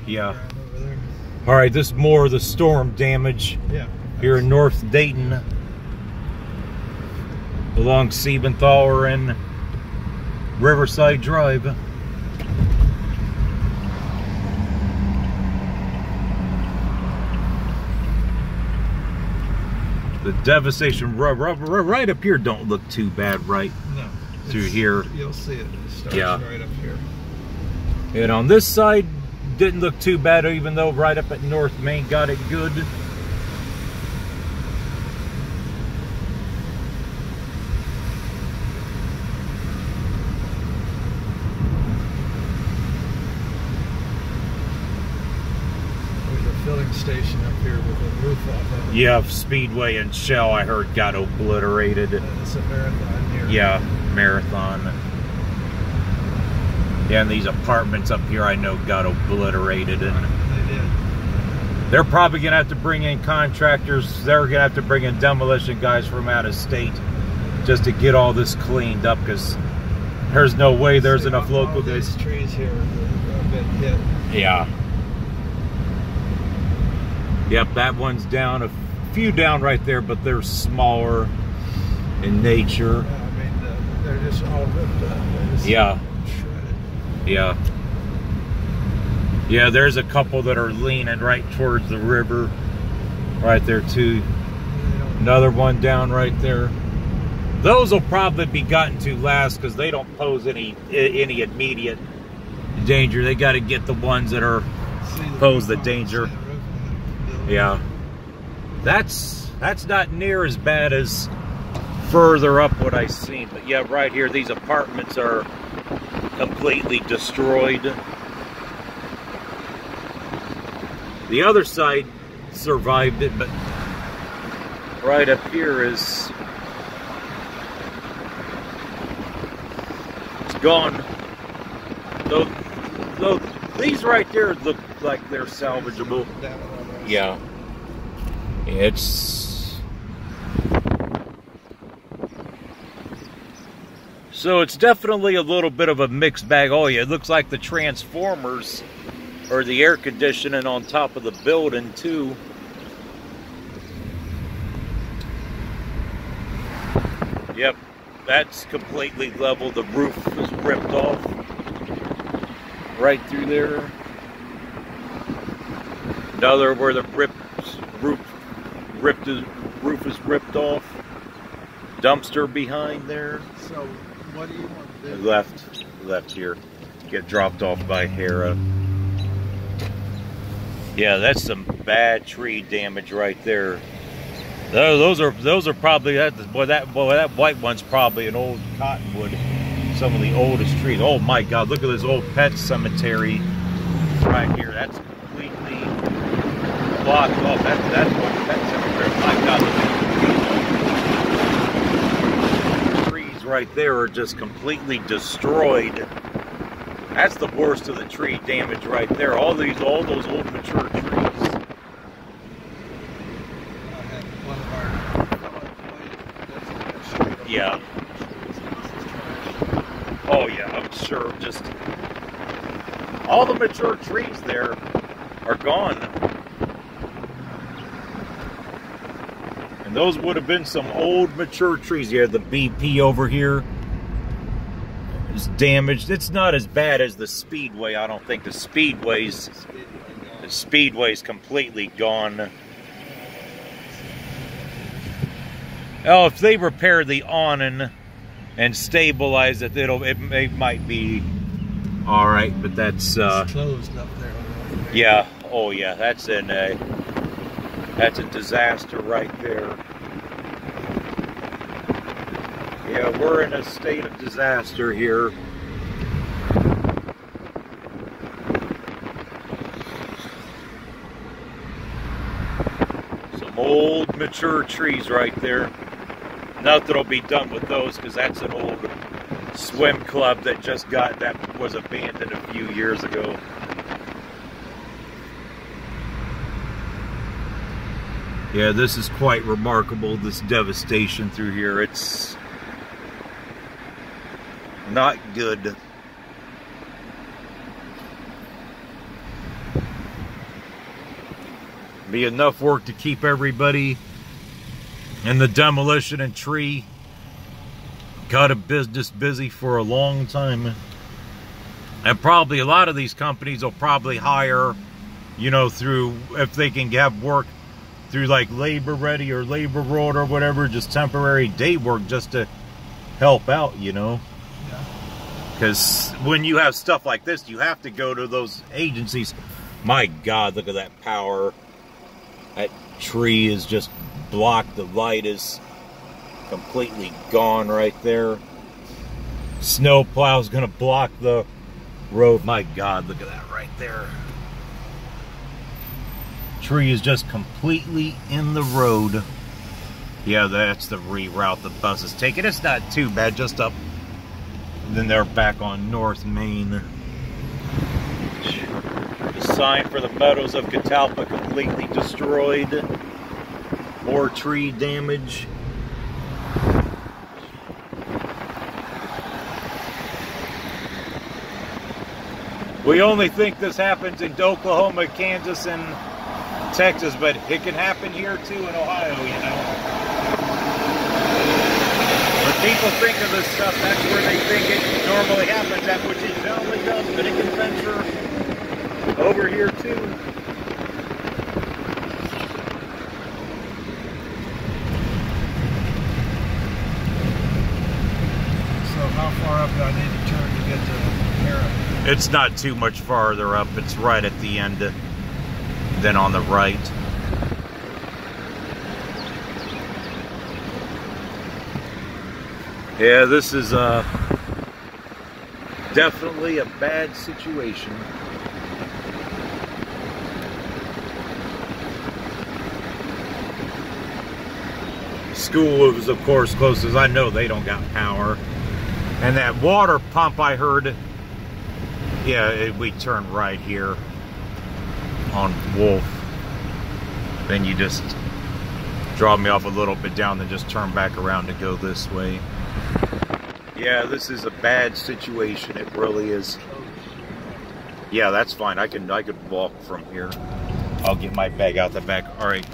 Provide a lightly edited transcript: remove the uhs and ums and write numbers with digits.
Yeah. All right, this is more of the storm damage here in North Dayton, along Siebenthaler and Riverside Drive. The devastation right up here don't look too bad right through here. You'll see it. It starts right up here. And on this side, didn't look too bad, even though right up at North Main got it good. There's a filling station up here with a roof off of it. Yeah, Speedway and Shell, I heard, got obliterated. It's a marathon here. Yeah, Marathon. Yeah, and these apartments up here I know got obliterated. And they did. They're probably going to have to bring in contractors. They're going to have to bring in demolition guys from out of state just to get all this cleaned up, because there's no way there's enough local guys. These trees here have been hit. Yeah. Yep, that one's down. A few down right there, but they're smaller in nature. Yeah, I mean, they're just all ripped up. Yeah. Yeah. Yeah, there's a couple that are leaning right towards the river. Right there too. Another one down right there. Those will probably be gotten to last because they don't pose any immediate danger. They got to get the ones that are pose the danger. Yeah. That's not near as bad as further up what I've seen. But yeah, right here, these apartments are completely destroyed. The other side survived it, but right up here is it's gone. Though these right there look like they're salvageable. Yeah. So it's definitely a little bit of a mixed bag. Oh yeah, it looks like the transformers or the air conditioning on top of the building too. Yep, that's completely level. The roof is ripped off right through there. Another where the roof is ripped off. Dumpster behind there. So what do you want to do? Left here. Get dropped off by Hera. Yeah, that's some bad tree damage right there. Those are probably that white one's probably an old cottonwood. Some of the oldest trees. Oh my God! Look at this old pet cemetery right here. That's completely blocked off. That's one pet cemetery. My God! Look at the trees right there are just completely destroyed. That's the worst of the tree damage right there. All those old mature trees. Yeah. Oh yeah, I'm sure. Just all the mature trees there are gone. And those would have been some old mature trees. You have the BP over here. It's damaged. It's not as bad as the Speedway. I don't think the Speedway's completely gone. Oh, if they repair the awning and stabilize it, it might be all right. But that's it's closed up there. Yeah. Oh yeah. That's a disaster right there. Yeah, we're in a state of disaster here. Some old mature trees right there. Nothing will be done with those because that's an old swim club that was abandoned a few years ago. Yeah, this is quite remarkable, this devastation through here. It's not good. Be enough work to keep everybody in the demolition and tree cut a business busy for a long time. And probably a lot of these companies will probably hire, you know, through, if they can have work through like Labor Ready or Labor Road or whatever, just temporary day work just to help out, you know. Because when you have stuff like this, you have to go to those agencies. My God, look at that power. That tree is just blocked. The light is completely gone right there. Snow plow is going to block the road. My God, look at that right there. Tree is just completely in the road. Yeah, that's the reroute the bus is taking. It's not too bad, just up. Then they're back on North Main. The sign for the Meadows of Catalpa completely destroyed. More tree damage. We only think this happens in Oklahoma, Kansas, and Texas, but it can happen here too in Ohio, you know. When people think of this stuff, that's where they think it normally happens at, which it generally does, but it can venture over here too. So how far up do I need to turn to get to Merritt? It's not too much farther up. It's right at the end, then on the right. Yeah, this is definitely a bad situation. School is, of course, close, as I know they don't got power. And that water pump I heard, yeah, we turn right here on Wolf. Then you just drop me off a little bit down, then just turn back around to go this way. Yeah, this is a bad situation. It really is. Yeah, that's fine. I could walk from here. I'll get my bag out the back. All right.